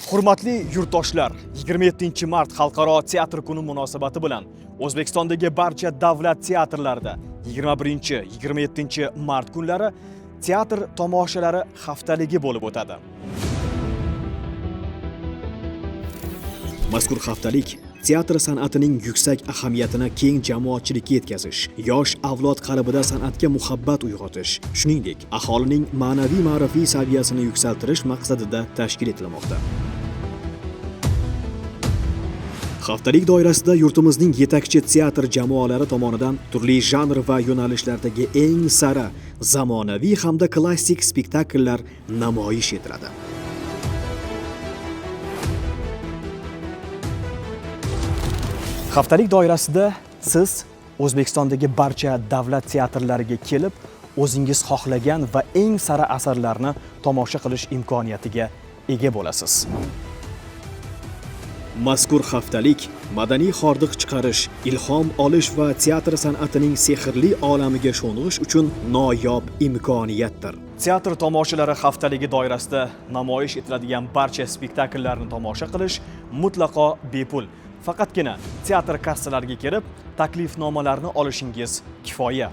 Hurmatli yurtdoshlar, 27-mart Xalqaro teatr kuni munosabati bilan O'zbekistondagi barcha davlat teatrlarida 21-27 mart kunlari teatr tomoshalari haftaligi bo'lib o'tadi. Mazkur haftalik teatr san'atining yuksak ahamiyatini keng jamoatchilikka yetkazish, yosh avlod qalbida san'atga muhabbat uyg'otish, shuningdek, aholining ma'naviy-ma'rifiy saviyasini yuksaltirish maqsadida tashkil etilmoqda. Haftalik doirasida yurtimizning yetakchi teatr jamoalari tomonidan turli janr va yo'nalishlardagi eng sara, zamonaviy hamda klassik spektakllar namoyish etiladi. Haftalik doirasida siz O'zbekistondagi barcha davlat teatrlariga kelib, o'zingiz xohlagan va eng sara asarlarni tomosha qilish imkoniyatiga ega bo'lasiz. Mazkur haftalik madaniy hordiq chiqarish, ilhom olish va teatr san'atining sehrli olamiga sho'ng'ish uchun noyob imkoniyatdir. Teatr tomoshalari haftaligi doirasida namoyish etiladigan barcha spektakllarni tomosha qilish mutlaqo bepul. Faqatgina teatr kassalariga kelib, taklifnomalarni olishingiz kifoya.